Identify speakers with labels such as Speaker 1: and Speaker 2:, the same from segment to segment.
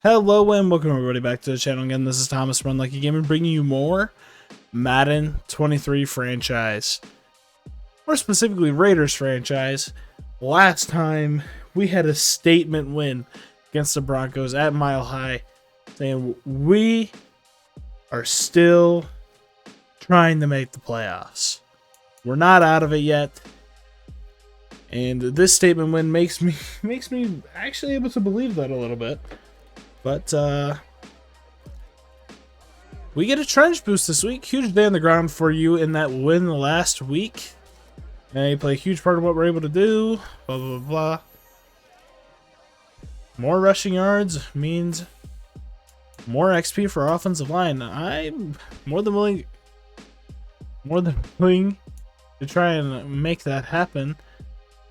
Speaker 1: Hello and welcome everybody back to the channel again. This is Thomas from Unlucky Gamer bringing you more Madden 23 franchise. More specifically Raiders franchise. Last time we had a statement win against the Broncos at Mile High, saying we are still trying to make the playoffs. We're not out of it yet. And this statement win makes me actually able to believe that a little bit. But we get a trench boost this week. Huge day on the ground for you in that win last week. And you play a huge part of what we're able to do. Blah, blah, blah, blah. More rushing yards means more XP for our offensive line. I'm more than willing to try and make that happen.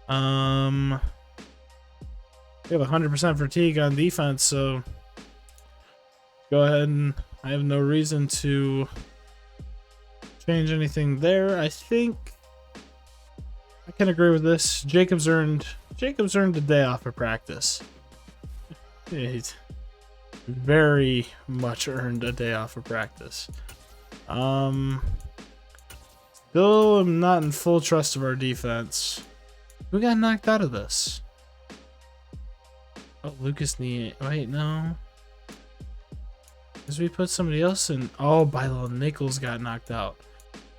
Speaker 1: We have 100% fatigue on defense, so go ahead, and I have no reason to change anything there. I think I can agree with this. Jacobs earned a day off of practice. He's very much earned a day off of practice. Still am not in full trust of our defense. Who got knocked out of this? Oh, Lucas Niang. Wait, no. Because we put somebody else in. Oh, Bilo Nichols got knocked out.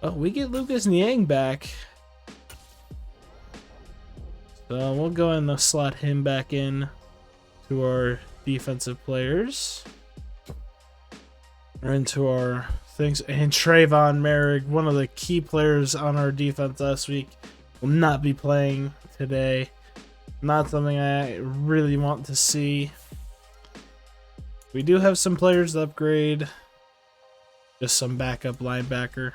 Speaker 1: Oh, we get Lucas Niang back. So we'll go ahead and slot him back in to our defensive players. Or into our things. And Trayvon Merrick, one of the key players on our defense last week, will not be playing today. Not something I really want to see. We do have some players to upgrade. Just some backup linebacker.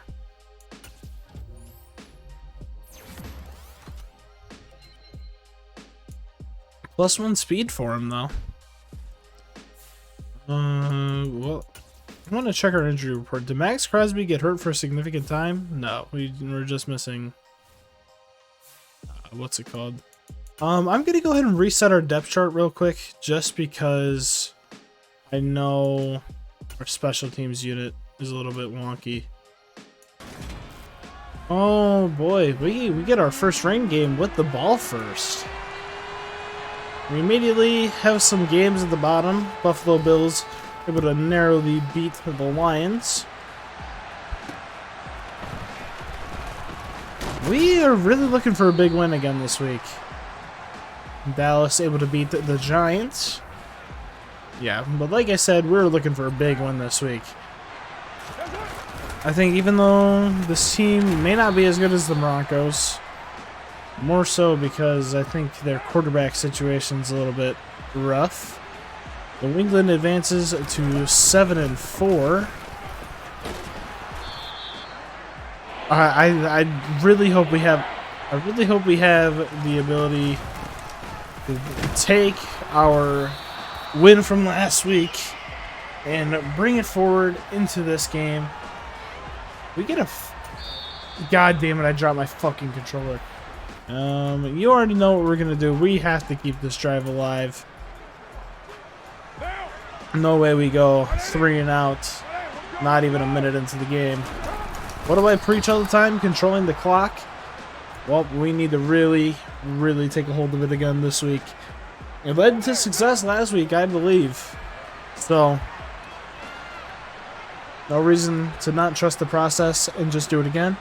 Speaker 1: +1 speed for him, though. Well, I want to check our injury report. Did Max Crosby get hurt for a significant time? No, we're just missing. What's it called? I'm going to go ahead and reset our depth chart real quick, just because I know our special teams unit is a little bit wonky. Oh boy, we get our first rain game with the ball first. We immediately have some games at the bottom. Buffalo Bills able to narrowly beat the Lions. We are really looking for a big win again this week. Dallas able to beat the Giants. Yeah, but like I said, we're looking for a big one this week. I think even though this team may not be as good as the Broncos, more so because I think their quarterback situation's a little bit rough. New England advances to 7-4. I really hope we have the ability to take our win from last week and bring it forward into this game. We get a God damn it, I dropped my fucking controller. You already know what we're gonna do. We have to keep this drive alive. No way we go 3 and out, not even a minute into the game. What do I preach all the time? Controlling the clock? Well, we need to really take a hold of it again this week. It led to success last week, I believe. So, no reason to not trust the process and just do it again.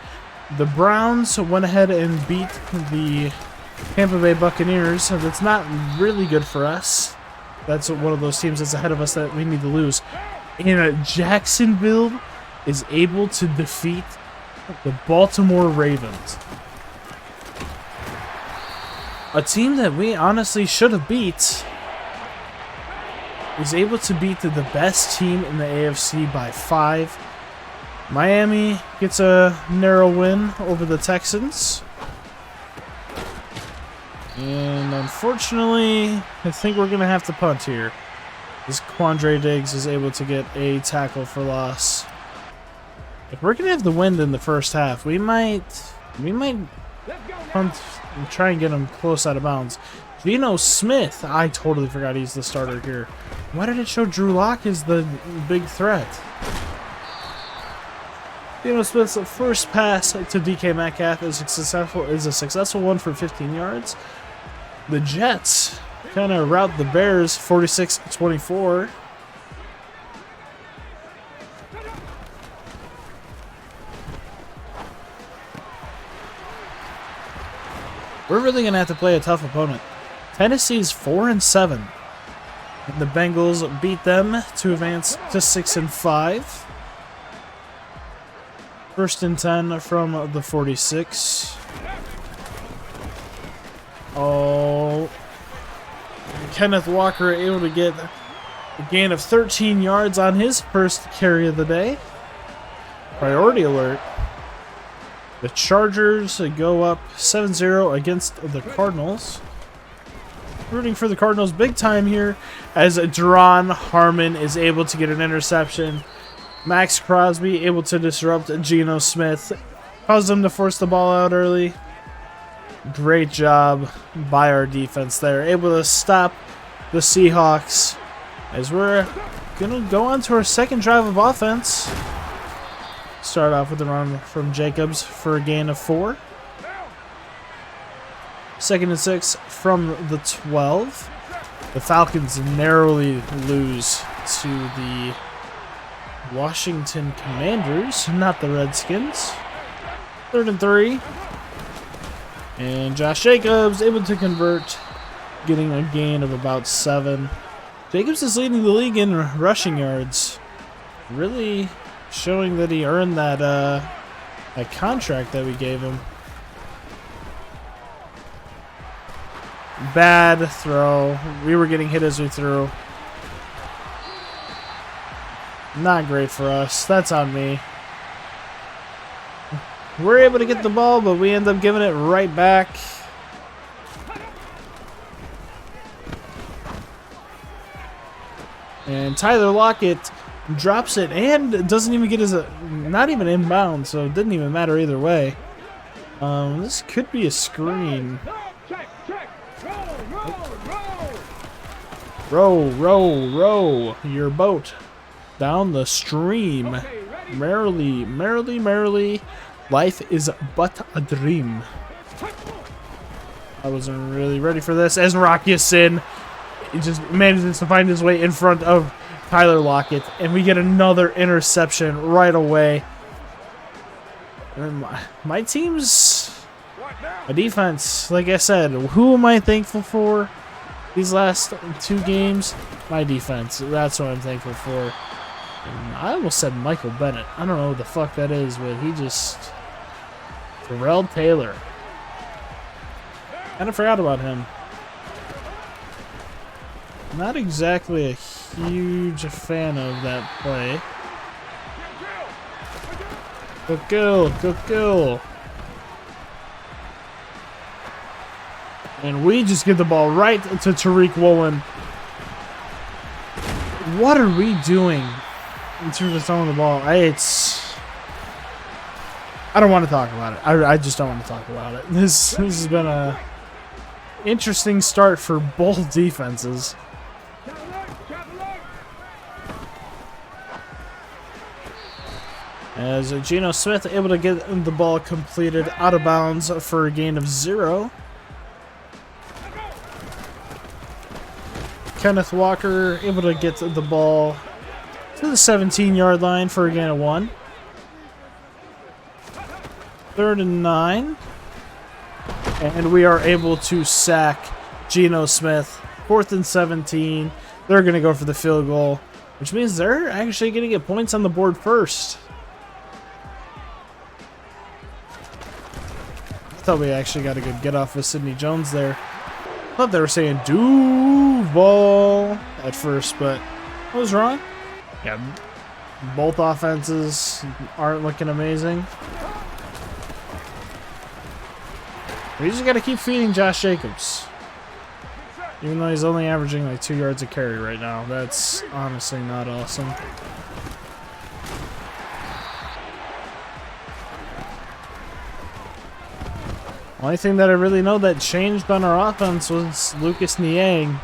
Speaker 1: The Browns went ahead and beat the Tampa Bay Buccaneers. That's not really good for us. That's one of those teams that's ahead of us that we need to lose. And Jacksonville is able to defeat the Baltimore Ravens. A team that we honestly should have beat is able to beat the best team in the AFC by 5. Miami gets a narrow win over the Texans. And unfortunately, I think we're going to have to punt here. This Quandre Diggs is able to get a tackle for loss. If we're going to have the wind in the first half, we might punt and try and get him close out of bounds. Geno Smith, I totally forgot he's the starter here. Why did it show Drew Lock as the big threat? Geno Smith's first pass to DK Metcalf is a successful one for 15 yards. The Jets kind of rout the Bears 46-24. We're really going to have to play a tough opponent. Tennessee's 4-7. The Bengals beat them to advance to 6-5. 1st and 10 from the 46. Oh. Kenneth Walker able to get a gain of 13 yards on his first carry of the day. Priority alert. The Chargers go up 7-0 against the Cardinals. Rooting for the Cardinals big time here as Deron Harmon is able to get an interception. Max Crosby able to disrupt Geno Smith. Caused them to force the ball out early. Great job by our defense there. Able to stop the Seahawks as we're going to go on to our second drive of offense. Start off with a run from Jacobs for a gain of 4. 2nd and 6 from the 12. The Falcons narrowly lose to the Washington Commanders, not the Redskins. 3rd and 3. And Josh Jacobs able to convert, getting a gain of about 7. Jacobs is leading the league in rushing yards. Really showing that he earned that contract that we gave him. Bad throw. We were getting hit as we threw. Not great for us. That's on me. We're able to get the ball, but we end up giving it right back. And Tyler Lockett drops it and doesn't even get his, not even inbound, so it didn't even matter either way. This could be a screen. Row your boat down the stream. Merrily, merrily, merrily. Life is but a dream. I wasn't really ready for this. As Rocky Sin, he just manages to find his way in front of Tyler Lockett, and we get another interception right away. And my team's a defense. Like I said, who am I thankful for these last 2 games? My defense. That's what I'm thankful for. And I almost said Michael Bennett. I don't know what the fuck that is, but he just... Terrell Taylor. Kind of forgot about him. Not exactly a huge fan of that play. Good kill, good kill. And we just get the ball right to Tariq Woolen. What are we doing in terms of throwing the ball? I don't want to talk about it. I just don't want to talk about it. This has been a interesting start for both defenses. As Geno Smith able to get the ball completed out of bounds for a gain of 0. Kenneth Walker able to get the ball to the 17-yard line for a gain of 1. 3rd and 9. And we are able to sack Geno Smith. 4th and 17. They're going to go for the field goal, which means they're actually going to get points on the board first. I thought we actually got a good get off with Sidney Jones there. I thought they were saying Duval at first, but I was wrong. Yeah, both offenses aren't looking amazing. We just got to keep feeding Josh Jacobs. Even though he's only averaging like 2 yards a carry right now. That's honestly not awesome. Only thing that I really know that changed on our offense was Lucas Niang.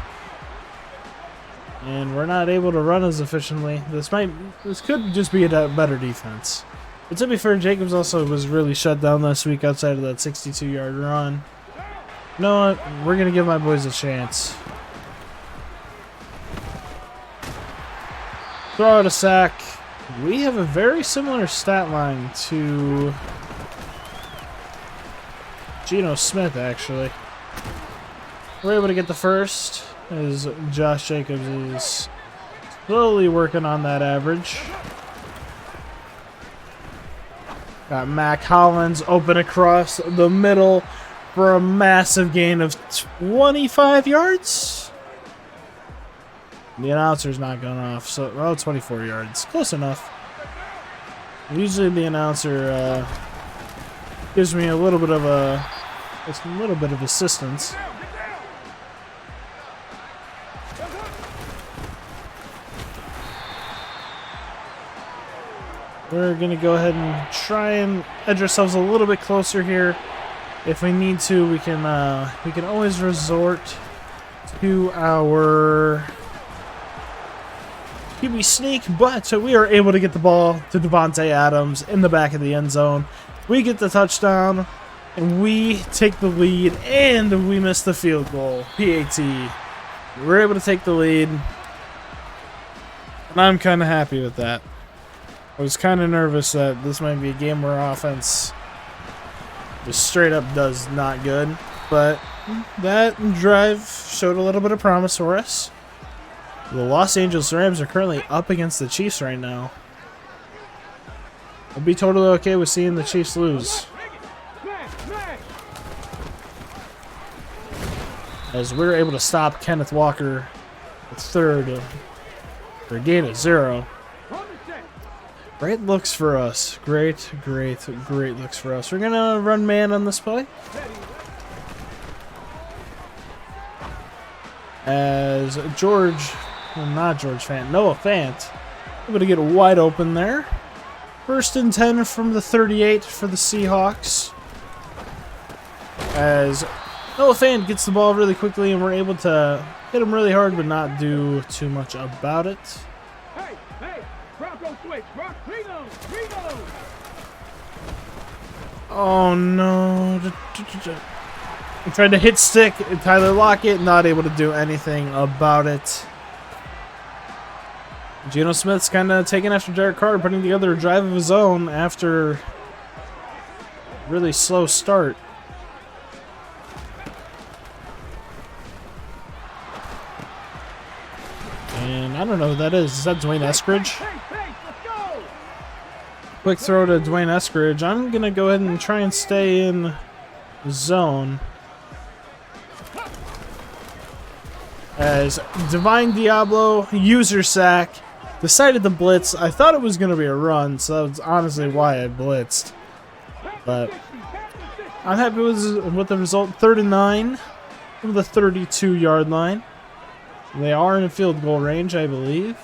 Speaker 1: and we're not able to run as efficiently. This could just be a better defense. But to be fair, Jacobs also was really shut down last week outside of that 62-yard run. You know what? We're going to give my boys a chance. Throw out a sack. We have a very similar stat line to Geno Smith, actually. We're able to get the first as Josh Jacobs is slowly working on that average. Got Mac Hollins open across the middle for a massive gain of 25 yards. The announcer's not going off, so 24 yards, close enough. Usually the announcer gives me a little bit of assistance. We're going to go ahead and try and edge ourselves a little bit closer here. If we need to, we can always resort to our QB sneak, but we are able to get the ball to Devontae Adams in the back of the end zone. We get the touchdown, and we take the lead, and we miss the field goal. PAT. We're able to take the lead, and I'm kind of happy with that. I was kind of nervous that this might be a game where offense just straight up does not good, but that drive showed a little bit of promise for us. The Los Angeles Rams are currently up against the Chiefs right now. I'll be totally okay with seeing the Chiefs lose, as we're able to stop Kenneth Walker at third for a gain of 0. Great looks for us. Great looks for us. We're going to run man on this play. As Noah Fant, able to get wide open there. 1st and 10 from the 38 for the Seahawks. As Noah Fant gets the ball really quickly, and we're able to hit him really hard but not do too much about it. Oh no. I tried to hit stick Tyler Lockett, not able to do anything about it. Geno Smith's kind of taking after Derek Carr, putting together a drive of his own after a really slow start. And I don't know who that is. Is that Dwayne Eskridge? Quick throw to Dwayne Eskridge. I'm going to go ahead and try and stay in zone. As Divine Diablo, user sack, decided to blitz. I thought it was going to be a run, so that's honestly why I blitzed. But I'm happy with the result. 3rd and 9 from the 32-yard line. They are in field goal range, I believe.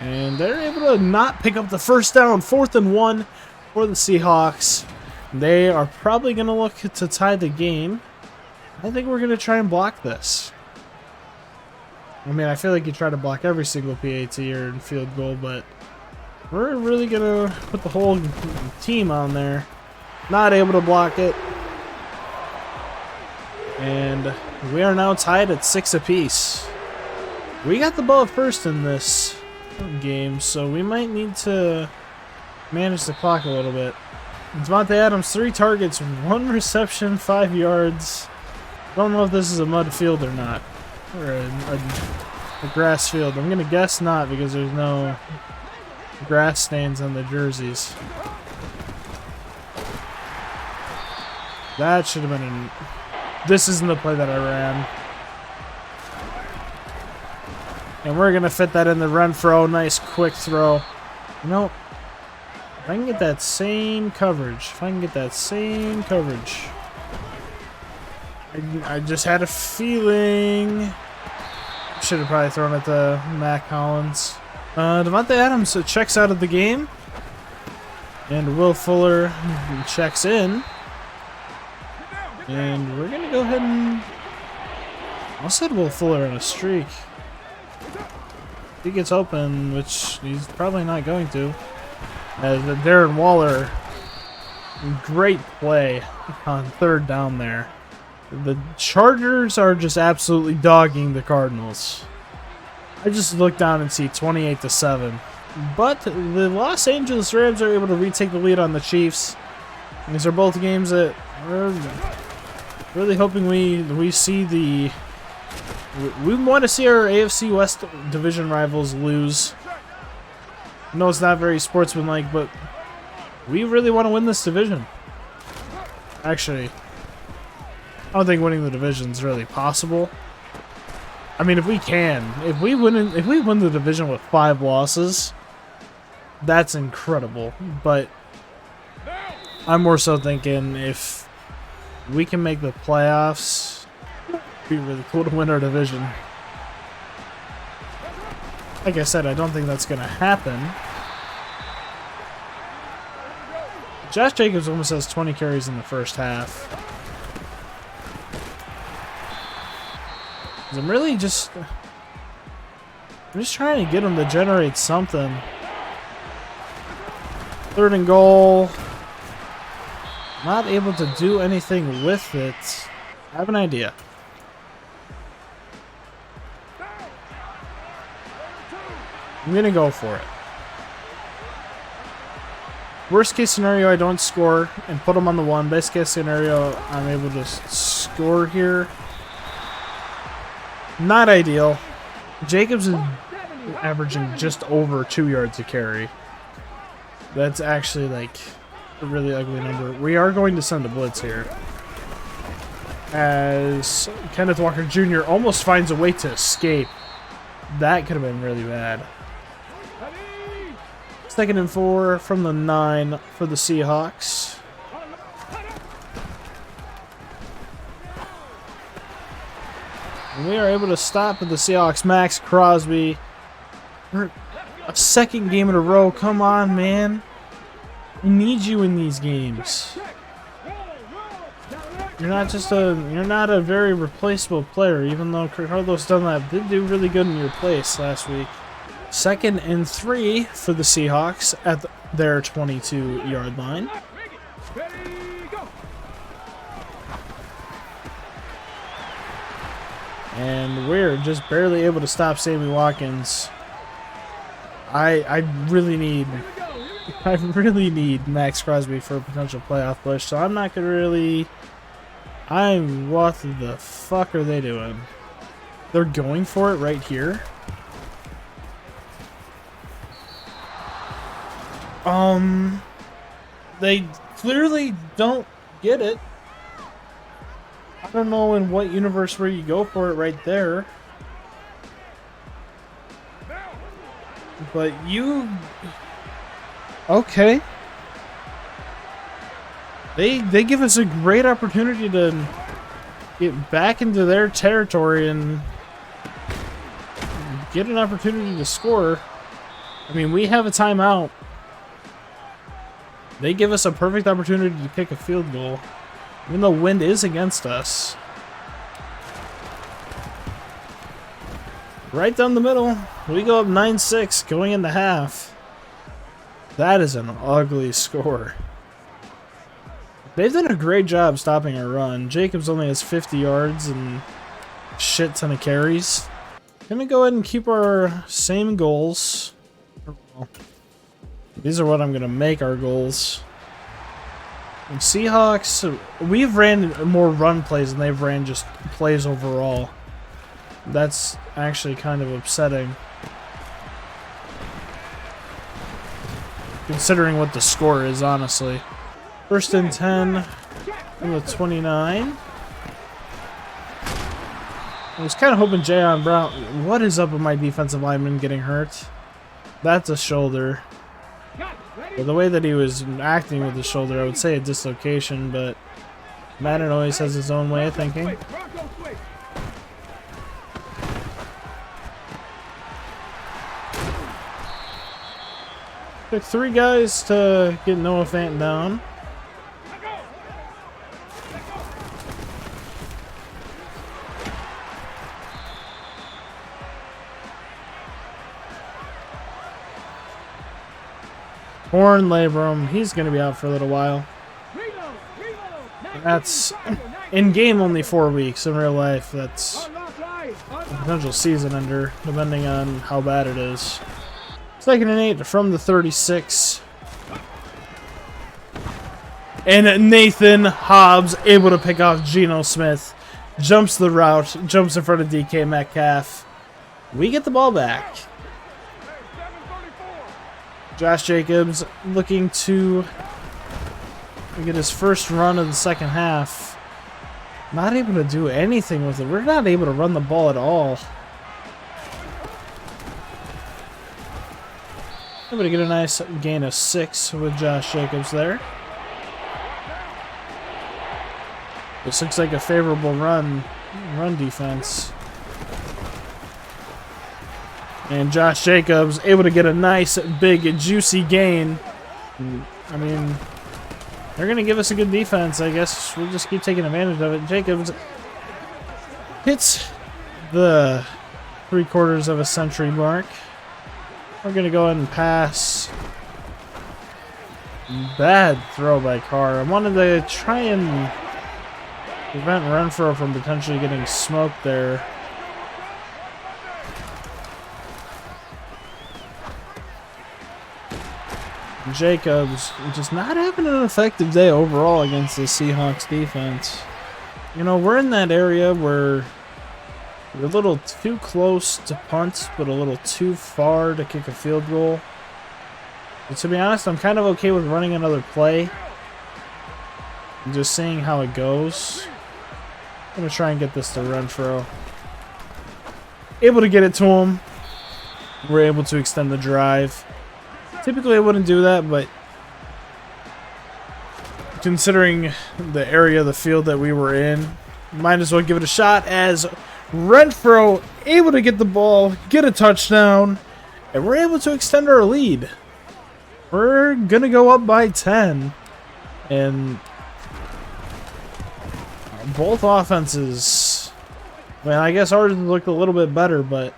Speaker 1: And they're able to not pick up the first down. 4th and 1 for the Seahawks. They are probably going to look to tie the game. I think we're going to try and block this. I mean, I feel like you try to block every single PAT or in field goal, but we're really going to put the whole team on there. Not able to block it. And we are now tied at 6 apiece. We got the ball first in this game, so we might need to manage the clock a little bit. Devontae Adams, 3 targets, 1 reception, 5 yards. Don't know if this is a mud field or not, or a grass field. I'm gonna guess not, because there's no grass stains on the jerseys. That should have been this isn't the play that I ran. And we're going to fit that in the run throw. Nice quick throw. You know, if I can get that same coverage. I just had a feeling. Should have probably thrown it to Mac Hollins. Devontae Adams checks out of the game. And Will Fuller checks in. And we're gonna go ahead and I'll set Will Fuller on a streak. He gets open, which he's probably not going to. As Darren Waller, great play on third down there. The Chargers are just absolutely dogging the Cardinals. I just look down and see 28-7. But the Los Angeles Rams are able to retake the lead on the Chiefs. These are both games that we're really hoping we see the... We want to see our AFC West division rivals lose. I know it's not very sportsmanlike, but we really want to win this division. Actually, I don't think winning the division is really possible. I mean, if we win the division with 5 losses, that's incredible. But I'm more so thinking if we can make the playoffs, it'd be really cool to win our division. Like I said, I don't think that's going to happen. Josh Jacobs almost has 20 carries in the first half. I'm really just trying to get him to generate something. 3rd and goal. Not able to do anything with it. I have an idea. I'm going to go for it. Worst case scenario, I don't score and put him on the 1. Best case scenario, I'm able to score here. Not ideal. Jacobs is averaging just over 2 yards a carry. That's actually like a really ugly number. We are going to send a blitz here, as Kenneth Walker Jr. almost finds a way to escape. That could have been really bad. 2nd and 4 from the 9 for the Seahawks. And we are able to stop the Seahawks. Max Crosby. We're a 2nd game in a row. Come on, man. We need you in these games. You're not a very replaceable player, even though Carlos Dunlap did do really good in your place last week. 2nd and 3 for the Seahawks at their 22-yard line. And we're just barely able to stop Sammy Watkins. I really need Max Crosby for a potential playoff push, so I'm not gonna really... what the fuck are they doing? They're going for it right here? They clearly don't get it. I don't know in what universe where you go for it right there. But you... Okay. They give us a great opportunity to get back into their territory and get an opportunity to score. I mean, we have a timeout. They give us a perfect opportunity to kick a field goal, even though wind is against us. Right down the middle. We go up 9-6 going into half. That is an ugly score. They've done a great job stopping our run. Jacobs only has 50 yards and a shit ton of carries. Gonna go ahead and keep our same goals. These are what I'm gonna make our goals. And Seahawks, we've ran more run plays than they've ran just plays overall. That's actually kind of upsetting, considering what the score is, honestly. 1st and 10 from the 29. I was kind of hoping Jayon Brown... What is up with my defensive lineman getting hurt? That's a shoulder. But the way that he was acting with the shoulder, I would say a dislocation, but Madden always has his own way of thinking. Took 3 guys to get Noah Fant down. Horn Labrum, he's going to be out for a little while. That's in game only 4 weeks. In real life, that's a potential season ender, depending on how bad it is. 2nd and 8 from the 36. And Nathan Hobbs able to pick off Geno Smith. Jumps the route, jumps in front of DK Metcalf. We get the ball back. Josh Jacobs looking to get his first run of the second half. Not able to do anything with it. We're not able to run the ball at all. Able to get a nice gain of 6 with Josh Jacobs there. This looks like a favorable run defense. And Josh Jacobs able to get a nice, big, juicy gain. I mean, they're going to give us a good defense. I guess we'll just keep taking advantage of it. Jacobs hits the 3/4 of a century mark. We're going to go ahead and pass. Bad throw by Carr. I wanted to try and prevent Renfro from potentially getting smoked there. Jacobs just not having an effective day overall against the Seahawks defense. You know, we're in that area where we're a little too close to punt, but a little too far to kick a field goal. But to be honest, I'm kind of okay with running another play and just seeing how it goes. I'm going to try and get this to Renfro. Able to get it to him. We're able to extend the drive. Typically I wouldn't do that, but considering the area of the field that we were in, might as well give it a shot as Renfro able to get the ball, get a touchdown, and we're able to extend our lead. We're going to go up by 10, and both offenses, well, I guess ours looked a little bit better, but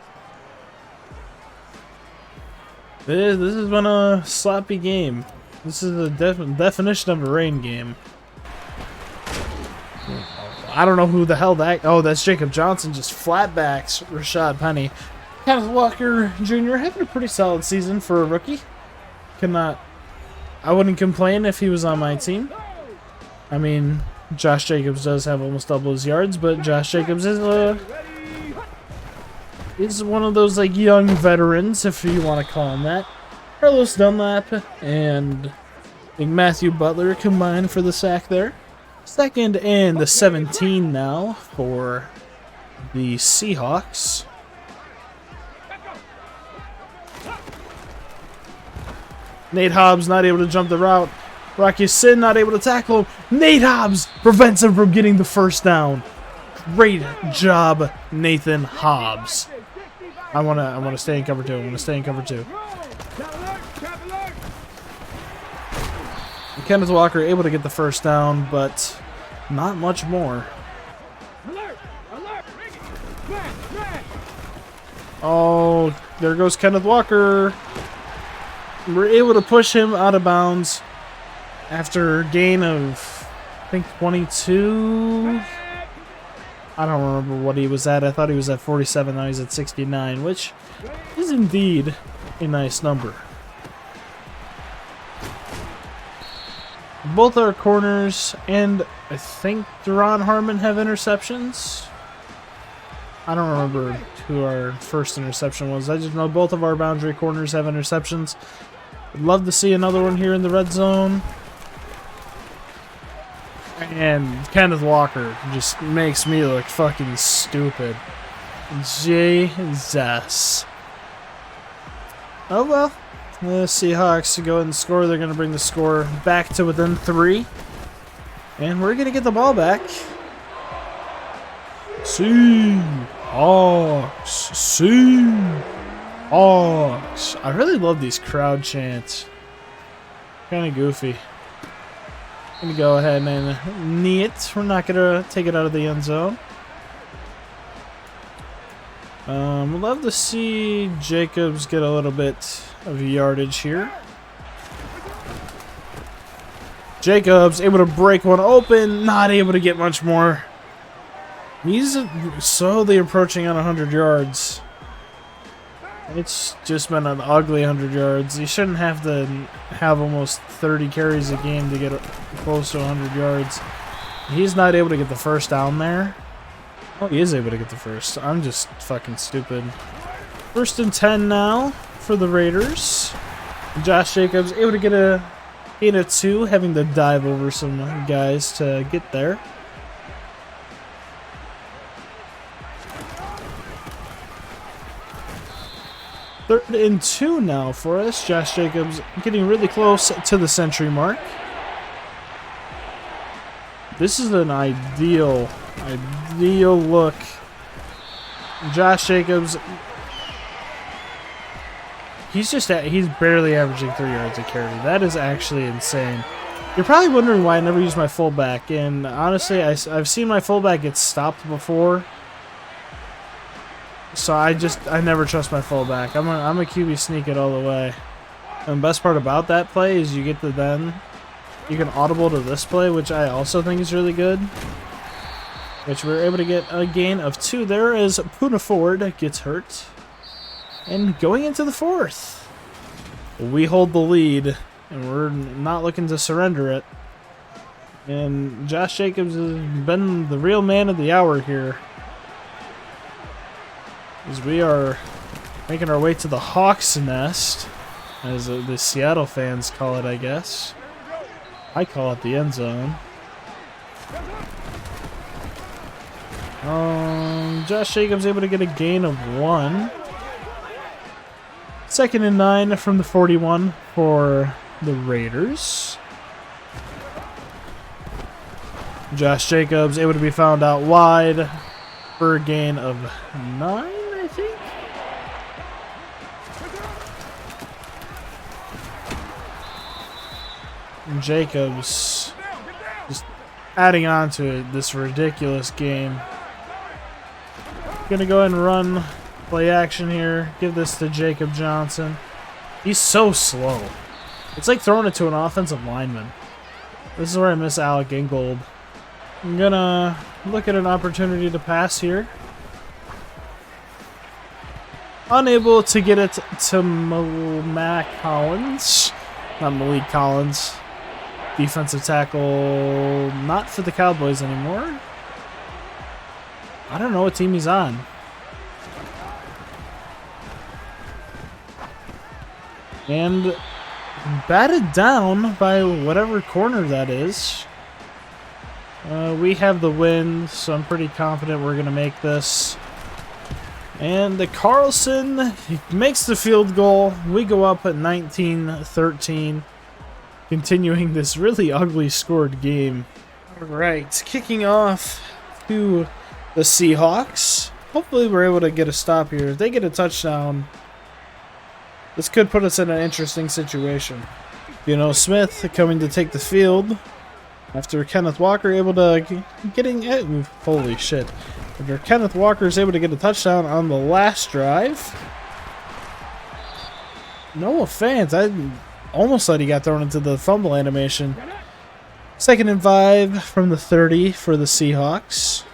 Speaker 1: this has been a sloppy game. This is the definition of a rain game. I don't know who the hell that... Oh, that's Jacob Johnson. Just flatbacks Rashad Penny. Kenneth Walker Jr. having a pretty solid season for a rookie. I wouldn't complain if he was on my team. I mean, Josh Jacobs does have almost double his yards, but Josh Jacobs is one of those like young veterans, if you want to call him that. Carlos Dunlap and I think Matthew Butler combined for the sack there. 2nd and the 17 now for the Seahawks. Nate Hobbs not able to jump the route. Rocky Sin not able to tackle him. Nate Hobbs prevents him from getting the first down. Great job, Nathan Hobbs. I wanna stay in cover 2. I want to stay in cover 2. Kenneth Walker able to get the first down, but not much more. Oh, there goes Kenneth Walker. We're able to push him out of bounds after a gain of, I think, 22. I don't remember what he was at. I thought he was at 47. Now he's at 69, which is indeed a nice number. Both our corners and I think Deron Harmon have interceptions. I don't remember who our first interception was. I just know both of our boundary corners have interceptions. Would love to see another one here in the red zone. And Kenneth Walker just makes me look fucking stupid. Jesus. Oh well. The Seahawks go ahead and score. They're going to bring the score back to within 3. And we're going to get the ball back. Seahawks. Seahawks. I really love these crowd chants. Kind of goofy. Going to go ahead and knee it. We're not going to take it out of the end zone. We'd love to see Jacobs get a little bit of yardage here. Jacobs able to break one open, not able to get much more. He's slowly approaching on 100 yards. It's just been an ugly 100 yards. He shouldn't have to have almost 30 carries a game to get close to 100 yards. He's not able to get the first down there. Oh, he is able to get the first. I'm just fucking stupid. 1st and 10 now for the Raiders. Josh Jacobs able to get a gain of 2, having to dive over some guys to get there. Third and 2 now for us. Josh Jacobs getting really close to the century mark. This is an ideal look. Josh Jacobs, he's barely averaging 3 yards a carry. That is actually insane. You're probably wondering why I never use my fullback, and honestly, I've seen my fullback get stopped before. So I never trust my fullback. I'm a QB sneak it all the way. And the best part about that play is you get to you can audible to this play, which I also think is really good. Which we're able to get a gain of 2 there as Puna Ford gets hurt. And going into the 4th, we hold the lead, and we're not looking to surrender it. And Josh Jacobs has been the real man of the hour here, as we are making our way to the Hawks Nest, as the Seattle fans call it, I guess. I call it the end zone. Josh Jacobs able to get a gain of 1. 2nd and 9 from the 41 for the Raiders. Josh Jacobs able to be found out wide for a gain of 9, I think. And Jacobs just adding on to this ridiculous game. Gonna go ahead and run play action here. Give this to Jacob Johnson. He's so slow. It's like throwing it to an offensive lineman. This is where I miss Alec Ingold. I'm gonna look at an opportunity to pass here. Unable to get it to Mac Collins. Not Malik Collins. Defensive tackle, not for the Cowboys anymore. I don't know what team he's on. And batted down by whatever corner that is. We have the win, so I'm pretty confident we're going to make this. And the Carlson makes the field goal. We go up at 19-13. Continuing this really ugly scored game. Alright, kicking off to the Seahawks. Hopefully we're able to get a stop here. If they get a touchdown, this could put us in an interesting situation. Smith coming to take the field after Kenneth Walker able to holy shit. After Kenneth Walker is able to get a touchdown on the last drive. No offense, I almost thought he got thrown into the fumble animation. 2nd and 5 from the 30 for the Seahawks.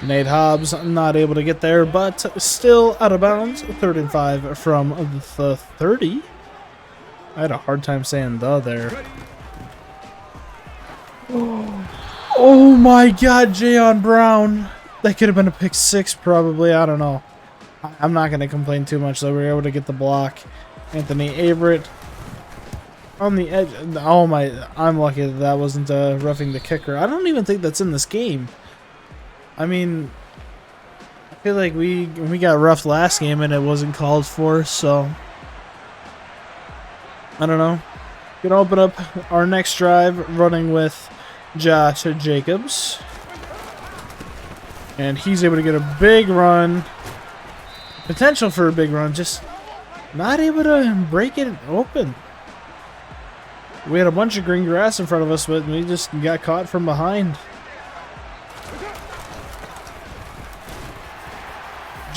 Speaker 1: Nate Hobbs not able to get there, but still out of bounds. 3rd and 5 from the 30. I had a hard time saying the there. Oh my god, Jayon Brown. That could have been a pick 6 probably. I don't know. I'm not going to complain too much though. We were able to get the block. Anthony Averett on the edge. Oh my, I'm lucky that wasn't roughing the kicker. I don't even think that's in this game. I mean, I feel like we got roughed last game and it wasn't called for, so I don't know. Gonna open up our next drive running with Josh Jacobs. And he's able to get a big run. Potential for a big run, just not able to break it open. We had a bunch of green grass in front of us, but we just got caught from behind.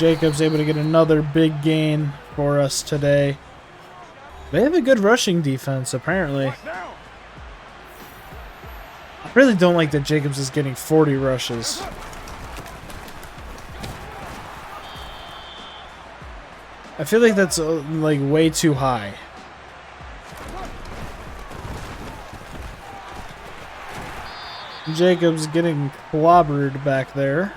Speaker 1: Jacobs able to get another big gain for us today. They have a good rushing defense, apparently. I really don't like that Jacobs is getting 40 rushes. I feel like that's like way too high. Jacobs getting clobbered back there.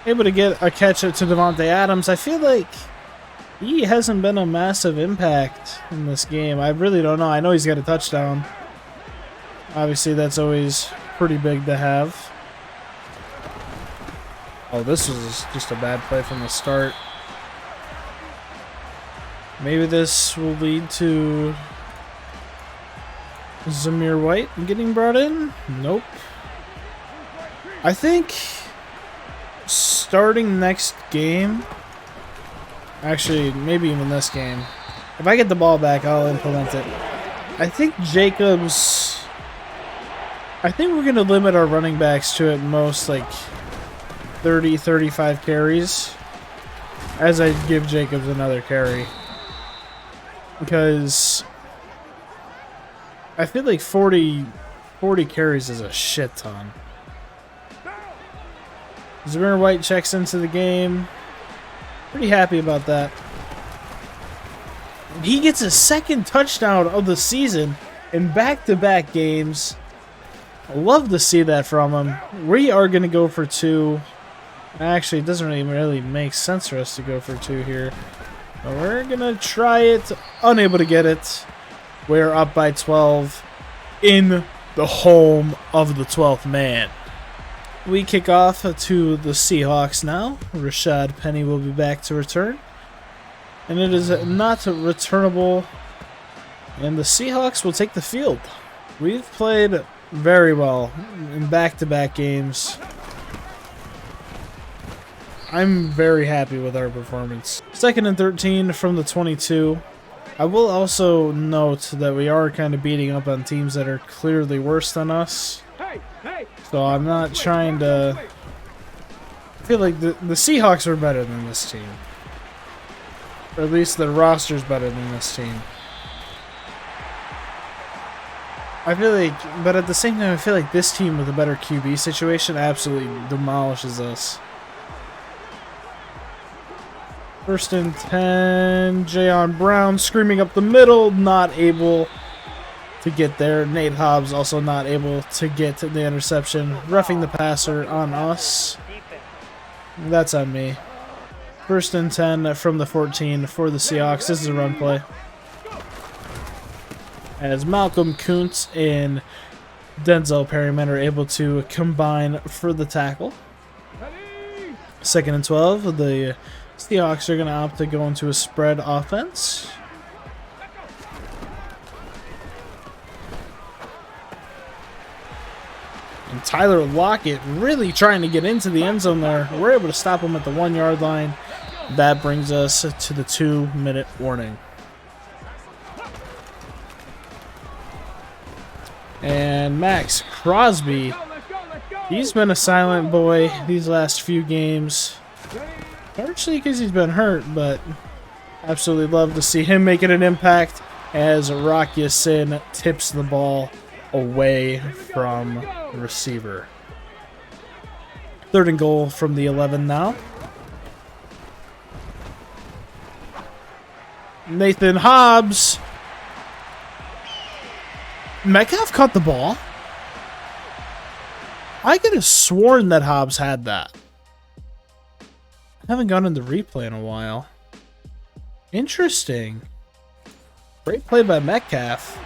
Speaker 1: Able to get a catch to Devontae Adams. I feel like he hasn't been a massive impact in this game. I really don't know. I know he's got a touchdown. Obviously, that's always pretty big to have. Oh, this was just a bad play from the start. Maybe this will lead to Zamir White getting brought in? Nope. I think starting next game, actually maybe even this game, if I get the ball back, I'll implement it. I think Jacobs, I think we're going to limit our running backs to at most like 30, 35 carries as I give Jacobs another carry. Because I feel like 40 carries is a shit ton. Zamir White checks into the game. Pretty happy about that. He gets his second touchdown of the season in back-to-back games. I love to see that from him. We are going to go for 2. Actually, it doesn't really make sense for us to go for 2 here. But we're going to try it. Unable to get it. We're up by 12 in the home of the 12th man. We kick off to the Seahawks now. Rashad Penny will be back to return. And it is not returnable. And the Seahawks will take the field. We've played very well in back-to-back games. I'm very happy with our performance. 2nd and 13 from the 22. I will also note that we are kind of beating up on teams that are clearly worse than us. So I'm not trying to... I feel like the Seahawks are better than this team. Or at least the roster's better than this team. I feel like... But at the same time, I feel like this team with a better QB situation absolutely demolishes us. 1st and 10. Jayon Brown screaming up the middle. Not able to get there. Nate Hobbs also not able to get the interception. Roughing the passer on us. That's on me. 1st and 10 from the 14 for the Seahawks. This is a run play. As Malcolm Kuntz and Denzel Perryman are able to combine for the tackle. 2nd and 12. The Seahawks are going to opt to go into a spread offense. And Tyler Lockett really trying to get into the end zone there. We're able to stop him at the 1-yard line. That brings us to the 2-minute warning. And Max Crosby, he's been a silent boy these last few games. Partially because he's been hurt, but absolutely love to see him making an impact as Rock Ya-Sin tips the ball away from the receiver. 3rd and goal from the 11 now. Nathan Hobbs. Metcalf caught the ball. I could have sworn that Hobbs had that. I haven't gone into replay in a while. Interesting. Great play by Metcalf.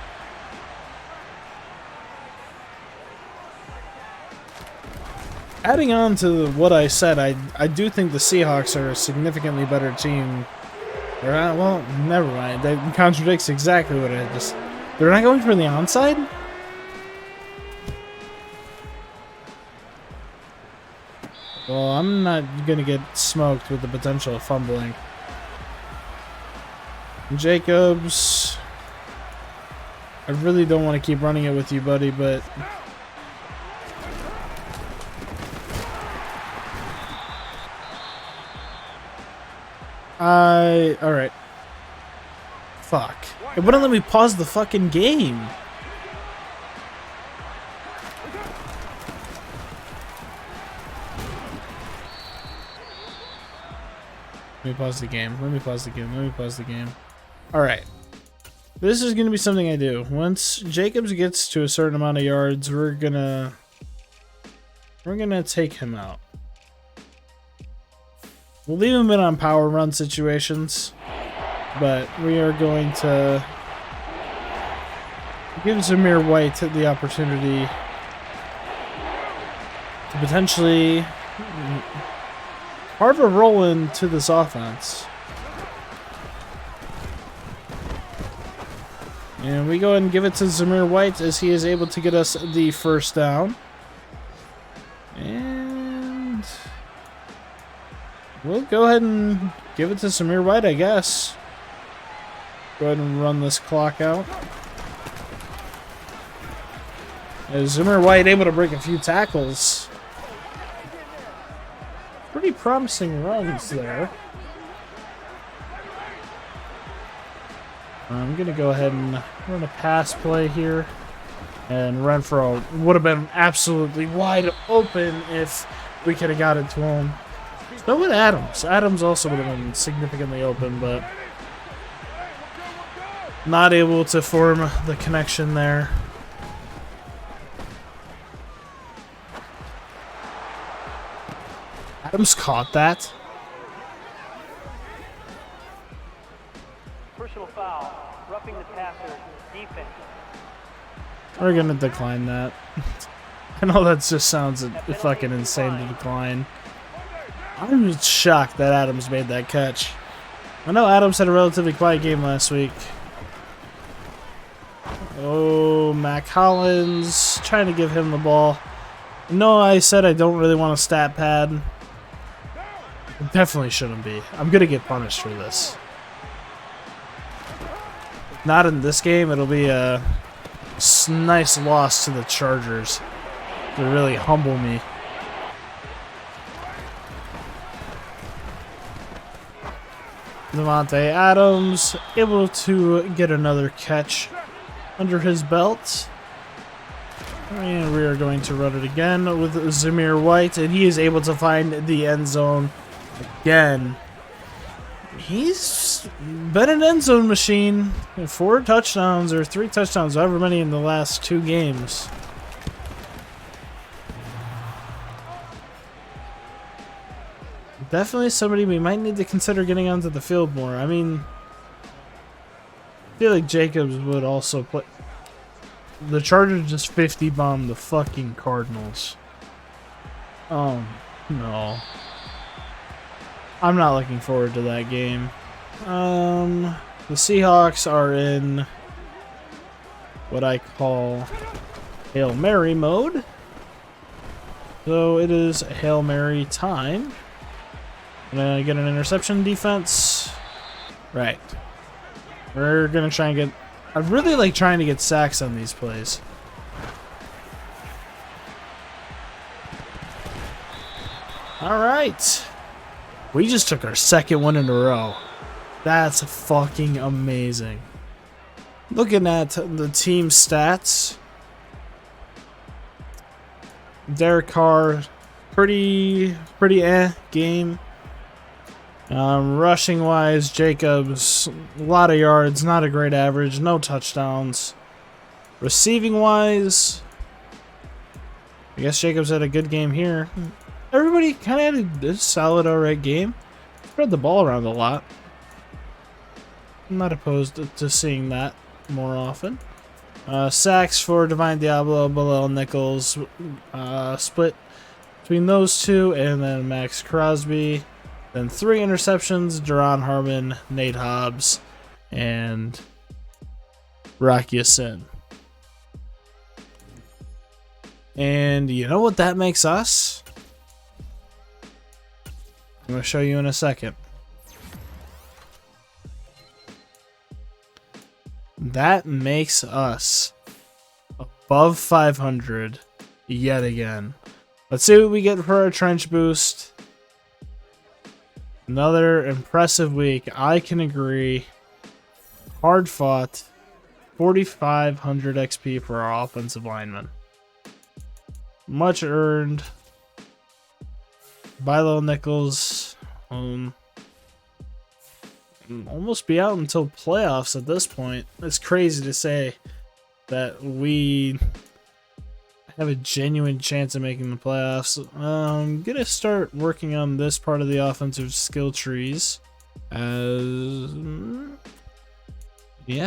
Speaker 1: Adding on to what I said, I do think the Seahawks are a significantly better team. Well, never mind. That contradicts exactly what I just... They're not going for the onside? Well, I'm not going to get smoked with the potential of fumbling. Jacobs. I really don't want to keep running it with you, buddy, but... Alright. Fuck. It wouldn't let me pause the fucking game. Let me pause the game. Let me pause the game. Let me pause the game. Alright. This is going to be something I do. Once Jacobs gets to a certain amount of yards, we're gonna take him out. We'll leave him in on power run situations, but we are going to give Zamir White the opportunity to potentially carve a roll into this offense. And we go ahead and give it to Zamir White as he is able to get us the first down. And we'll go ahead and give it to Zamir White, I guess. Go ahead and run this clock out. As Zamir White able to break a few tackles. Pretty promising runs there. I'm going to go ahead and run a pass play here. And Renfro would have been absolutely wide open if we could have got it to him. So would Adams. Adams also would have been significantly open, but not able to form the connection there. Adams caught that.
Speaker 2: Personal foul, roughing the passer, defense.
Speaker 1: We're gonna decline that. I know that just sounds fucking insane to decline. I'm just shocked that Adams made that catch. I know Adams had a relatively quiet game last week. Oh, Mac Hollins, trying to give him the ball. No, I said I don't really want a stat pad. It definitely shouldn't be. I'm gonna get punished for this. Not in this game, it'll be a nice loss to the Chargers to really humble me. Devontae Adams able to get another catch under his belt. And we are going to run it again with Zamir White, and he is able to find the end zone again. He's been an end zone machine. 4 touchdowns or 3 touchdowns, however many in the last 2 games. Definitely somebody we might need to consider getting onto the field more. I mean, I feel like Jacobs would also play. The Chargers just 50 bombed the fucking Cardinals. Oh, no. I'm not looking forward to that game. The Seahawks are in what I call Hail Mary mode. So it is Hail Mary time. Gonna get an interception defense. Right. We're gonna try and get... I really like trying to get sacks on these plays. Alright. We just took our second one in a row. That's fucking amazing. Looking at the team stats. Derek Carr, pretty game. Rushing wise, Jacobs, a lot of yards, not a great average, no touchdowns. Receiving wise, I guess Jacobs had a good game here. Everybody kind of had a solid, alright game. Spread the ball around a lot. I'm not opposed to seeing that more often. Sacks for Divine Diablo, Bilal Nichols, split between those two, and then Max Crosby. Then 3 interceptions, Duron Harmon, Nate Hobbs, and Rock Ya-Sin. And you know what that makes us? I'm going to show you in a second. That makes us above 500 yet again. Let's see what we get for our trench boost. Another impressive week. I can agree. Hard fought. 4,500 XP for our offensive lineman. Much earned. Buy low nickels. Almost be out until playoffs at this point. It's crazy to say that we have a genuine chance of making the playoffs. I'm gonna start working on this part of the offensive skill trees. Yeah,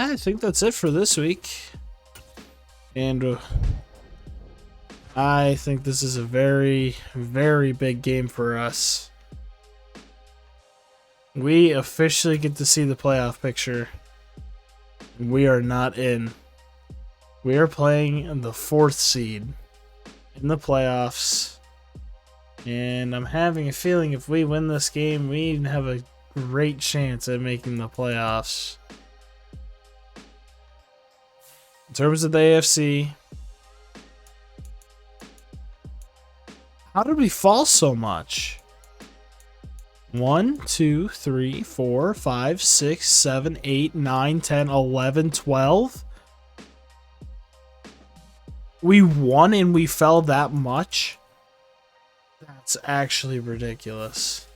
Speaker 1: I think that's it for this week. And I think this is a very, very big game for us. We officially get to see the playoff picture. We are not in. We are playing in the 4th seed in the playoffs. And I'm having a feeling if we win this game, we have a great chance at making the playoffs. In terms of the AFC, how did we fall so much? 1, 2, 3, 4, 5, 6, 7, 8, 9, 10, 11, 12. We won and we fell that much? That's actually ridiculous.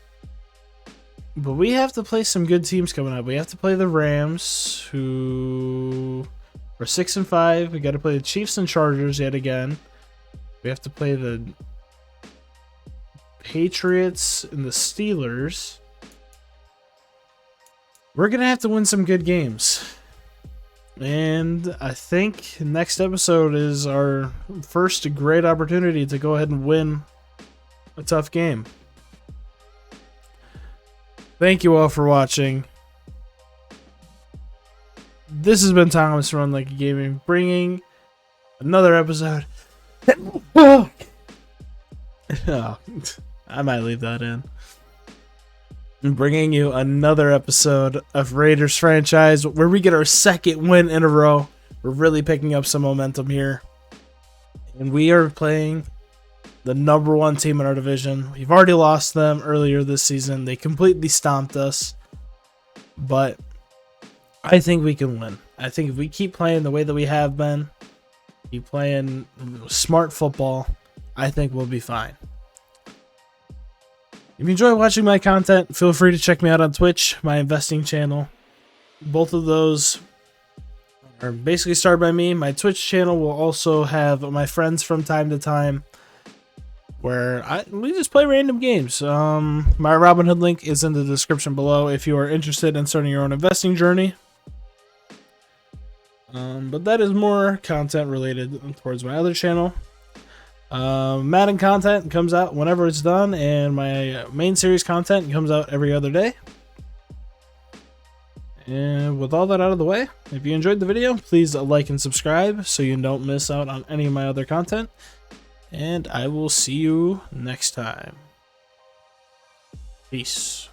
Speaker 1: But we have to play some good teams coming up. We have to play the Rams, who are 6-5. We got to play the Chiefs and Chargers yet again. We have to play the Patriots and the Steelers. We're going to have to win some good games. And I think next episode is our first great opportunity to go ahead and win a tough game. Thank you all for watching. This has been Thomas from Run Like a Gaming, bringing another episode. Oh, I might leave that in. I'm bringing you another episode of Raiders franchise where we get our 2nd win in a row. We're really picking up some momentum here. And we are playing the #1 team in our division. We've already lost them earlier this season. They completely stomped us. But I think we can win. I think if we keep playing the way that we have been, keep playing smart football, I think we'll be fine. If you enjoy watching my content, feel free to check me out on Twitch, my investing channel. Both of those are basically started by me. My Twitch channel will also have my friends from time to time, where we just play random games. My Robinhood link is in the description below if you are interested in starting your own investing journey. But that is more content related towards my other channel. Madden content comes out whenever it's done, and my main series content comes out every other day. And with all that out of the way, if you enjoyed the video, please like and subscribe so you don't miss out on any of my other content. And I will see you next time. Peace.